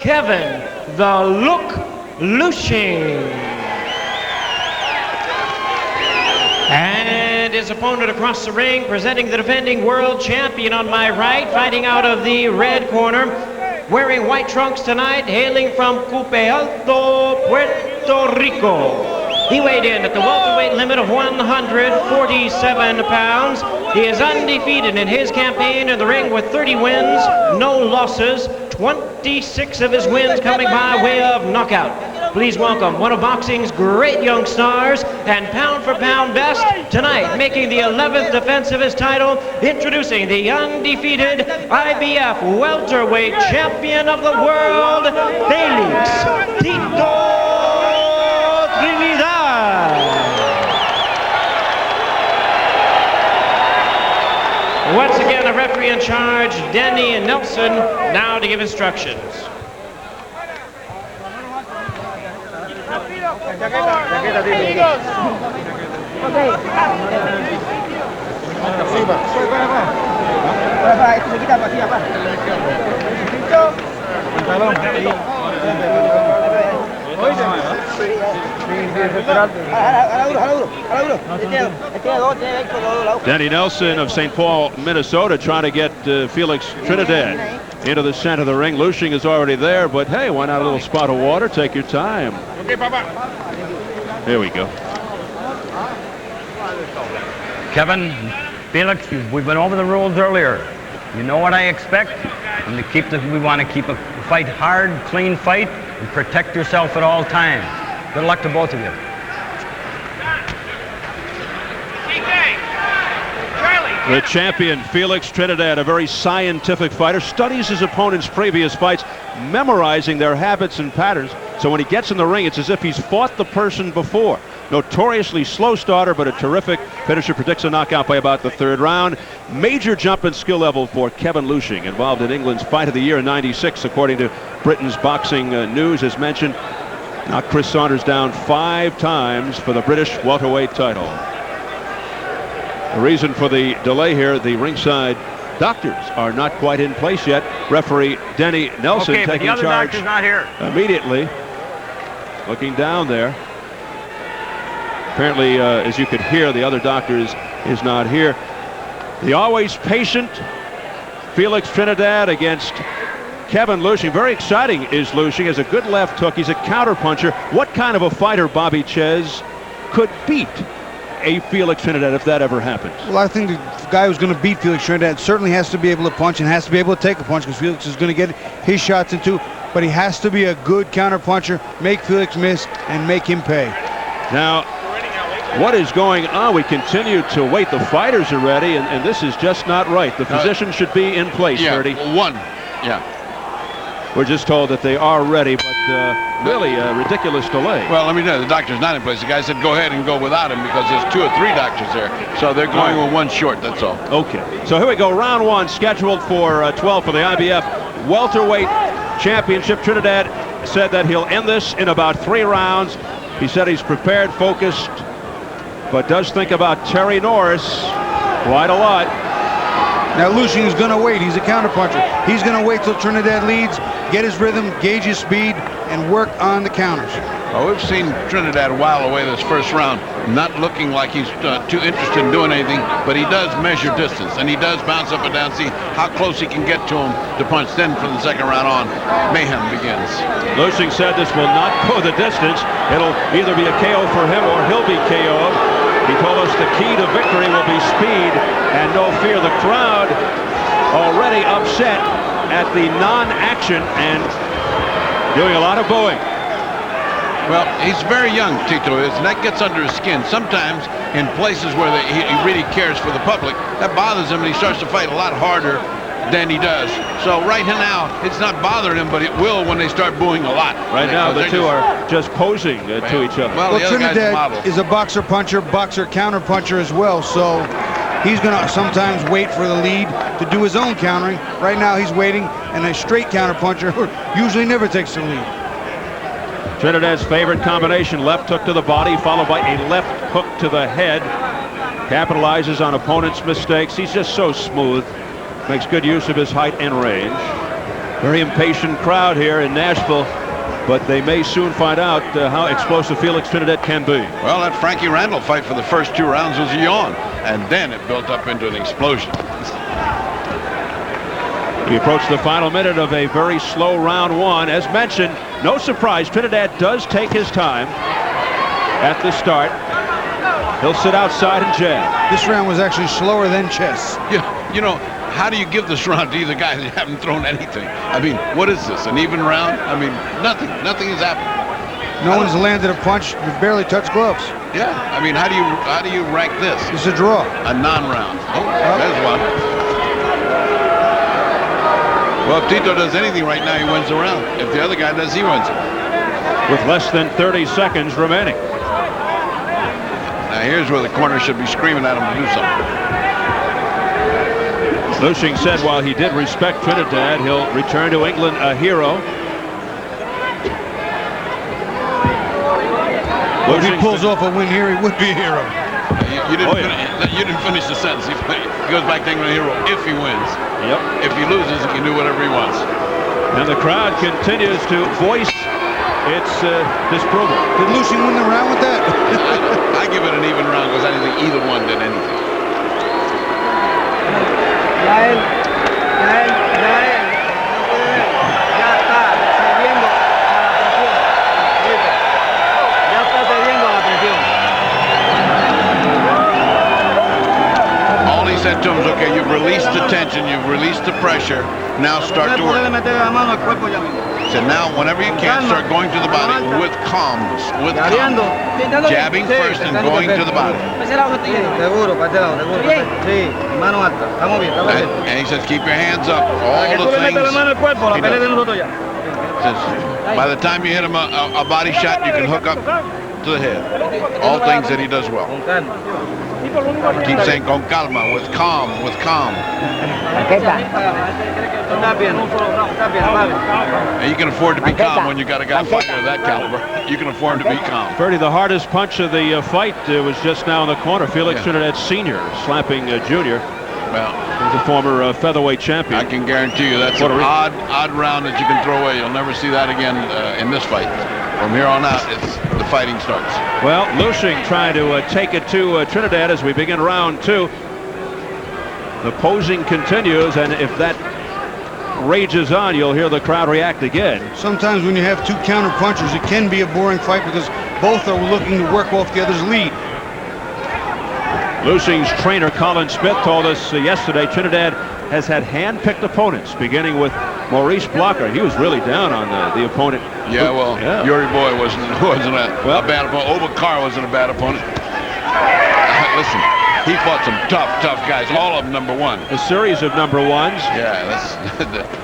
Kevin the Look Lueshing. And his opponent across the ring, presenting the defending world champion on my right, fighting out of the red corner, wearing white trunks tonight, hailing from Cupe Alto, Puerto Rico. He weighed in at the welterweight limit of 147 pounds. He is undefeated in his campaign in the ring with 30 wins, no losses, 26 of his wins coming by way of knockout. Please welcome one of boxing's great young stars and pound for pound best tonight, making the 11th defense of his title, introducing the undefeated IBF welterweight champion of the world, Felix Tito Trinidad. Once again, the referee in charge, Danny Nelson, now to give instructions. Danny Nelson of St. Paul, Minnesota, trying to get Felix Trinidad into the center of the ring. Lueshing is already there, but hey, why not a little spot of water? Take your time. Okay, Papa. Here we go. Kevin, Felix, we've been over the rules earlier. You know what I expect? We want to keep a fight hard, clean fight, and protect yourself at all times. Good luck to both of you. The champion, Felix Trinidad, a very scientific fighter, studies his opponent's previous fights, memorizing their habits and patterns. So when he gets in the ring, it's as if he's fought the person before. Notoriously slow starter, but a terrific finisher. Predicts a knockout by about the third round. Major jump in skill level for Kevin Lueshing, involved in England's Fight of the Year in '96, according to Britain's Boxing News, as mentioned. Knocked Chris Saunders down 5 times for the British welterweight title. The reason for the delay here, the ringside doctors are not quite in place yet. Referee Danny Nelson taking charge. Doctor's not here. Immediately. Looking down there. Apparently, as you could hear, the other doctor is not here. The always patient Felix Trinidad against Kevin Lueshing. Very exciting is Lueshing. Has a good left hook. He's a counterpuncher. What kind of a fighter, Bobby Ches, could beat a Felix Trinidad if that ever happens? Well, I think the guy who's going to beat Felix Trinidad certainly has to be able to punch and has to be able to take a punch, because Felix is going to get his shots into, but he has to be a good counterpuncher, make Felix miss, and make him pay. Now, what is going on? We continue to wait. The fighters are ready, and this is just not right. The physician should be in place, Bertie. Yeah. We're just told that they are ready, but really a ridiculous delay. Well, let me know, the doctor's not in place. The guy said go ahead and go without him because there's 2 or 3 doctors there. So they're going with 1 short, that's all. Okay. So here we go. Round 1 scheduled for 12 for the IBF welterweight championship. Trinidad said that he'll end this in about 3 rounds. He said he's prepared, focused, but does think about Terry Norris quite a lot. Now Lueshing is going to wait. He's a counterpuncher. He's going to wait till Trinidad leads, get his rhythm, gauge his speed, and work on the counters. Well, we've seen Trinidad while away this first round, not looking like he's too interested in doing anything, but he does measure distance, and he does bounce up and down, see how close he can get to him to punch. Then from the second round on, mayhem begins. Lueshing said this will not go the distance. It'll either be a KO for him or he'll be KO'd. He told us the key to victory will be speed and no fear. The crowd already upset at the non-action and doing a lot of booing. Well, he's very young, Tito is, and that gets under his skin. Sometimes in places where he really cares for the public, that bothers him, and he starts to fight a lot harder than he does. So right now, it's not bothering him, but it will when they start booing a lot. Right now, the two are just posing to each other. Well, Trinidad is a boxer puncher, boxer counter puncher as well, so he's going to sometimes wait for the lead to do his own countering. Right now, he's waiting, and a straight counter puncher usually never takes the lead. Trinidad's favorite combination, left hook to the body, followed by a left hook to the head. Capitalizes on opponent's mistakes. He's just so smooth. Makes good use of his height and range. Very impatient crowd here in Nashville, but they may soon find out how explosive Felix Trinidad can be. Well, that Frankie Randall fight for the first 2 rounds was a yawn, and then it built up into an explosion. We approach the final minute of a very slow round 1. As mentioned, no surprise, Trinidad does take his time at the start. He'll sit outside and jab. This round was actually slower than chess. Yeah, you know, how do you give this round to either guy that haven't thrown anything? I mean, what is this, an even round? I mean, nothing has happened. No one's landed a punch. You've barely touched gloves. Yeah, I mean, how do you rank this? It's a draw. A non-round. Oh, there's one. Well, if Tito does anything right now, he wins the round. If the other guy does, he wins it. With less than 30 seconds remaining. Now here's where the corner should be screaming at him to do something. Lueshing said while he did respect Trinidad, he'll return to England a hero. If he pulls off a win here, he would be a hero. You didn't finish the sentence. He goes back to England a hero if he wins. Yep. If he loses, he can do whatever he wants. And the crowd continues to voice its disapproval. Did Lueshing win the round with that? I give it an even round because I didn't think either one did anything. All he said to him was, okay, you've released the tension, you've released the pressure, now start to work. He said, now, whenever you can, start going to the body with calmness, with calmness. Jabbing first and going to the body. And he says, keep your hands up. All the things he does. Says, by the time you hit him a body shot, you can hook up to the head. All things that he does well. Keep saying con calma, with calm, with calm. And you can afford to be calm when you got a guy fighting of that caliber. You can afford to be calm. Ferdy, the hardest punch of the fight was just now in the corner. Felix Trinidad Sr. slapping Junior. Well, he's a former featherweight champion. I can guarantee you that's an odd round that you can throw away. You'll never see that again in this fight. From here on out, the fighting starts. Well, Lueshing trying to take it to Trinidad as we begin round 2. The posing continues, and if that rages on, you'll hear the crowd react again. Sometimes when you have 2 counter punchers, it can be a boring fight because both are looking to work off the other's lead. Lueshing's trainer Colin Smith told us yesterday Trinidad has had hand-picked opponents, beginning with Maurice Blocker. He was really down on the opponent. Yeah, well, Yuri Boy wasn't a bad opponent. Obakar wasn't a bad opponent. Listen, he fought some tough guys, all of them number 1. A series of number 1s. Yeah,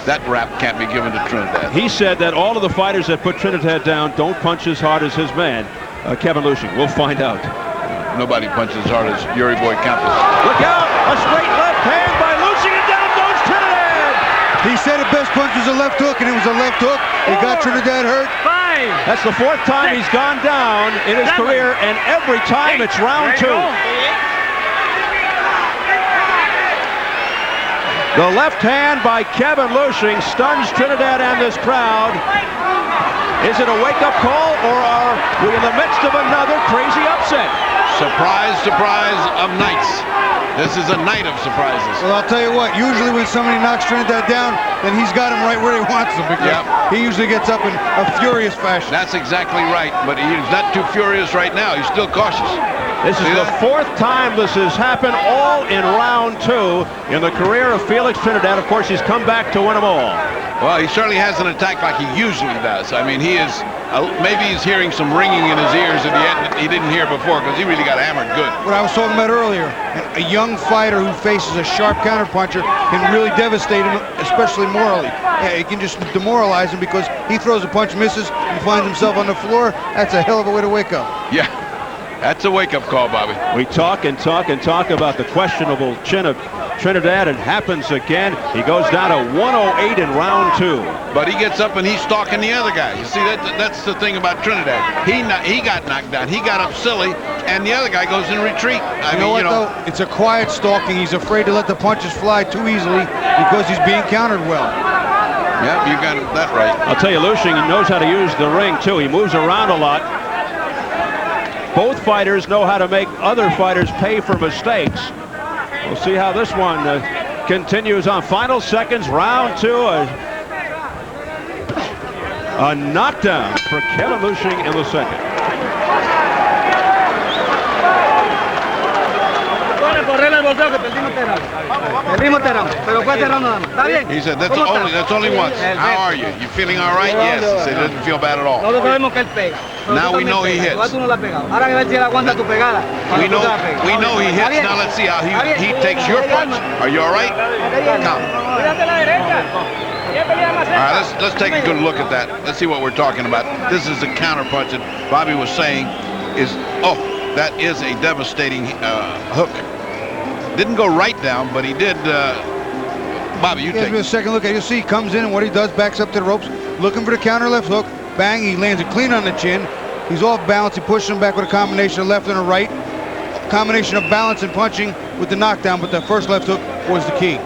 that rap can't be given to Trinidad. He said that all of the fighters that put Trinidad down don't punch as hard as his man, Kevin Lueshing. We'll find out. Nobody punches as hard as Yuri Boy Campos. Look out! A straight left hand by Lueshing, and down goes Trinidad! He said the best punch was a left hook, and it was a left hook. It got Trinidad hurt. 5. That's the 4th time he's gone down in his career, and every time it's round 2. The left hand by Kevin Lueshing stuns Trinidad and this crowd. Is it a wake-up call, or are we in the midst of another crazy upset? Surprise, surprise of nights. This is a night of surprises. Well, I'll tell you what, usually when somebody knocks Trinidad down, then he's got him right where he wants him, because he usually gets up in a furious fashion. That's exactly right, but he's not too furious right now. He's still cautious. This is the 4th time this has happened, all in round 2 in the career of Felix Trinidad. Of course, he's come back to win them all. Well, he certainly hasn't attacked like he usually does. I mean, he is, maybe he's hearing some ringing in his ears that he didn't hear before, because he really got hammered good. What I was talking about earlier, a young fighter who faces a sharp counterpuncher can really devastate him, especially morally. It can just demoralize him because he throws a punch, misses, and finds himself on the floor. That's a hell of a way to wake up. Yeah. That's a wake-up call, Bobby. We talk and talk and talk about the questionable chin of Trinidad, and happens again. He goes down to 108 in round 2. But he gets up and he's stalking the other guy. You see, that's the thing about Trinidad. He got knocked down. He got up silly, and the other guy goes in retreat. You know what, though? It's a quiet stalking. He's afraid to let the punches fly too easily because he's being countered well. Yep, you got that right. I'll tell you, Lueshing knows how to use the ring, too. He moves around a lot. Both fighters know how to make other fighters pay for mistakes. We'll see how this one continues on. Final seconds, round 2. A knockdown for Kevin Lueshing in the second. He said, that's only once. How are you? You feeling all right? Yes. He said, it doesn't feel bad at all. Now we know he hits. We know he hits. Now let's see how he takes your punch. Are you all right? Come. All right, let's take a good look at that. Let's see what we're talking about. This is the counter punch that Bobby was saying is, oh, that is a devastating hook. Didn't go right down, but he did. Bobby, you take me a second look at it. You see he comes in and what he does, backs up to the ropes, looking for the counter left hook. Bang, he lands it clean on the chin. He's off balance. He pushes him back with a combination of left and a right. Combination of balance and punching with the knockdown, but the first left hook was the key.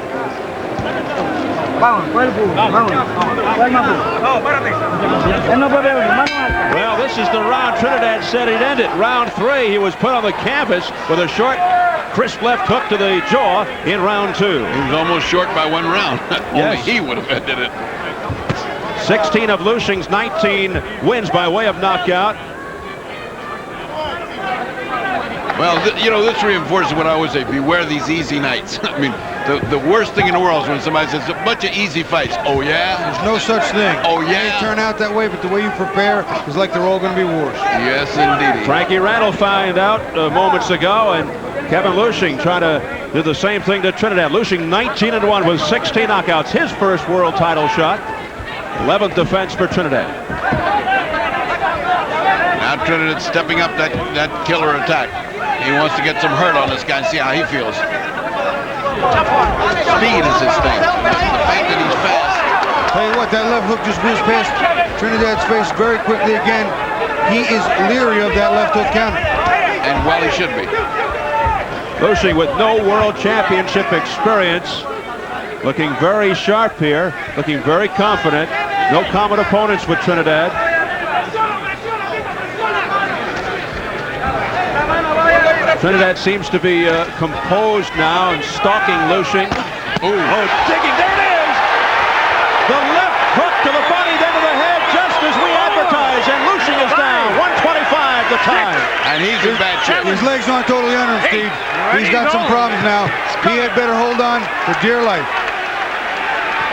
Well, this is the round Trinidad said he'd end it. Round 3, he was put on the canvas with a short, crisp left hook to the jaw in round 2. He was almost short by 1 round. Only he would have ended it. 16 of Lueshing's 19 wins by way of knockout. Well, you know, this reinforces what I always say, beware these easy nights. I mean, the worst thing in the world is when somebody says, a bunch of easy fights. Oh, yeah? There's no such thing. Oh, yeah? They turn out that way, but the way you prepare is like they're all going to be worse. Yes, indeed. Frankie Randall found out moments ago, and Kevin Lueshing trying to do the same thing to Trinidad. Lueshing 19-1 with 16 knockouts. His first world title shot. 11th defense for Trinidad. Now Trinidad stepping up that killer attack. He wants to get some hurt on this guy and see how he feels. Speed is his thing. The fact that he's fast. Tell you what, that left hook just whizzed past Trinidad's face very quickly again. He is leery of that left hook counter. And well, he should be. Lueshing with no world championship experience. Looking very sharp here. Looking very confident. No common opponents with Trinidad. Trinidad seems to be composed now and stalking Lueshing. Oh, digging, there it is! The left hook to the body, then to the head, just as we advertise, and Lueshing is down. 125 the time. And he's in bad shape. His legs aren't totally under him, Steve. He's got some problems now. He had better hold on for dear life.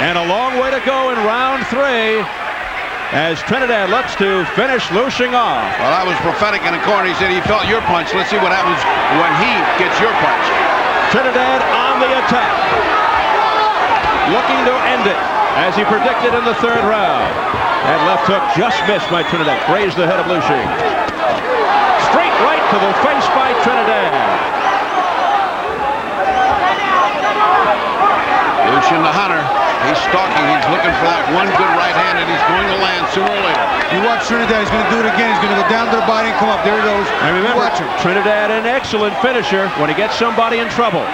And a long way to go in round 3. As Trinidad looks to finish Lueshing off. Well, that was prophetic in the corner. He said he felt your punch. Let's see what happens when he gets your punch. Trinidad on the attack. Looking to end it, as he predicted in the 3rd round. And left hook just missed by Trinidad. Grazed the head of Lueshing. Straight right to the face by Trinidad. Lueshing the hunter. He's stalking. He's looking for that one good right hand, and he's going to land sooner or later. You watch Trinidad. He's going to do it again. He's going to go down to the body and come up. There he goes. And remember, Trinidad an excellent finisher when he gets somebody in trouble.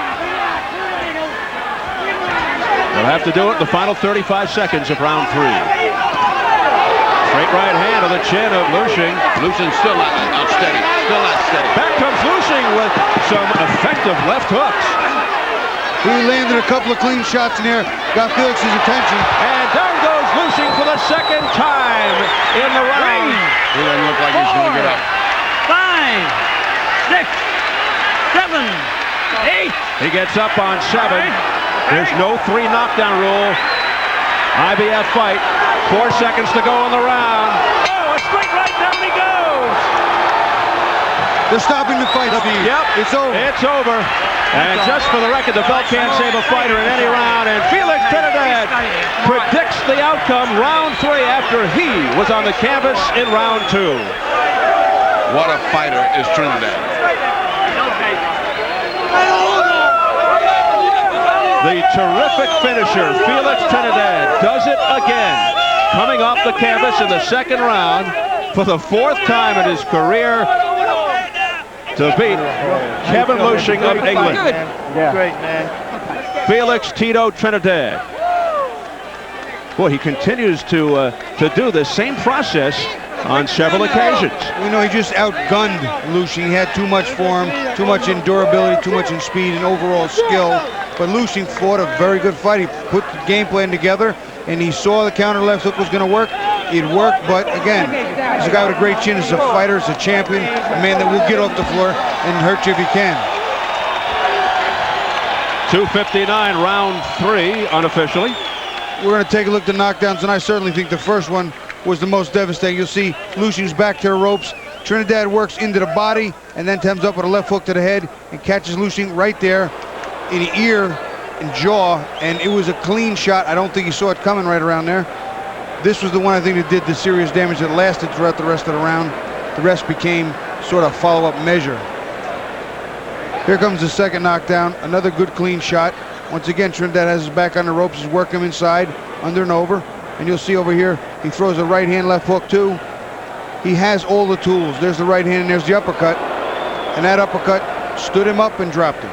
They'll have to do it in the final 35 seconds of round 3. Straight right hand to the chin of Lueshing. Lueshing's still not steady. Still not steady. Back comes Lueshing with some effective left hooks. He landed a couple of clean shots in there, got Felix's attention. And down goes Lueshing for the 2nd time in the round. He doesn't look like he's going to get up. 5, 6, 7, 8. He gets up on 7. There's no 3 knockdown rule. IBF fight. 4 seconds to go in the round. Oh, a straight right down he goes. They're stopping the fight, Steve. Yep. It's over. It's over. And just for the record, the belt can't save a fighter in any round. And Felix Trinidad predicts the outcome round 3 after he was on the canvas in round 2. What a fighter is Trinidad. The terrific finisher, Felix Trinidad, does it again. Coming off the canvas in the 2nd round for the 4th time in his career to beat Kevin Lueshing of England. Great, man. Felix Tito Trinidad. Boy, he continues to do the same process on several occasions. You know, he just outgunned lueshing. He had too much form, too much endurability, too much in speed and overall skill. But lueshing fought a very good fight. He put the game plan together, and he saw the counter left hook was going to work. It worked, but again, he's a guy with a great chin. He's a fighter, he's a champion, a man that will get off the floor and hurt you if he can. 2:59, round 3, unofficially. We're going to take a look at the knockdowns, and I certainly think the first one was the most devastating. You'll see lueshing's back to the ropes. Trinidad works into the body and then comes up with a left hook to the head and catches lueshing right there in the ear and jaw, and it was a clean shot. I don't think he saw it coming right around there. This was the one I think that did the serious damage that lasted throughout the rest of the round. The rest became sort of follow-up measure. Here comes the second knockdown, another good clean shot. Once again, Trinidad has his back on the ropes. He's working him inside, under and over. And you'll see over here, he throws a right hand left hook too. He has all the tools. There's the right hand and there's the uppercut. And that uppercut stood him up and dropped him.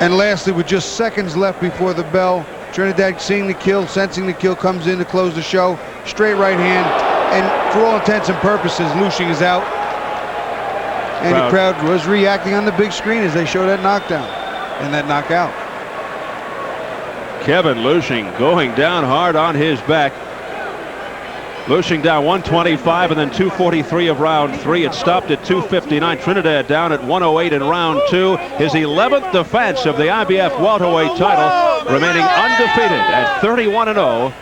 And lastly, with just seconds left before the bell, Trinidad, seeing the kill, sensing the kill, comes in to close the show. Straight right hand. And for all intents and purposes, lueshing is out. And the crowd was reacting on the big screen as they show that knockdown and that knockout. Kevin lueshing going down hard on his back. lueshing down 125 and then 243 of round 3. It stopped at 259. Trinidad down at 108 in round 2. His 11th defense of the IBF welterweight title, remaining undefeated at 31-0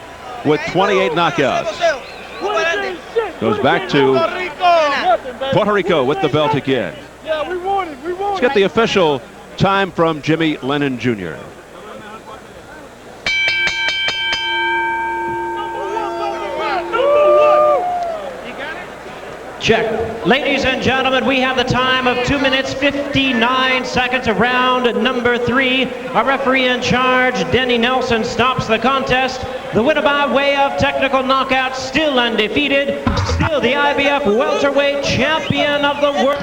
with 28 knockouts. Goes back to Puerto Rico with the belt again. Let's get the official time from Jimmy Lennon Jr. Check. Ladies and gentlemen, we have the time of 2 minutes 59 seconds of round number 3. Our referee in charge, Denny Nelson, stops the contest. The winner by way of technical knockout, still undefeated, still the IBF welterweight champion of the world.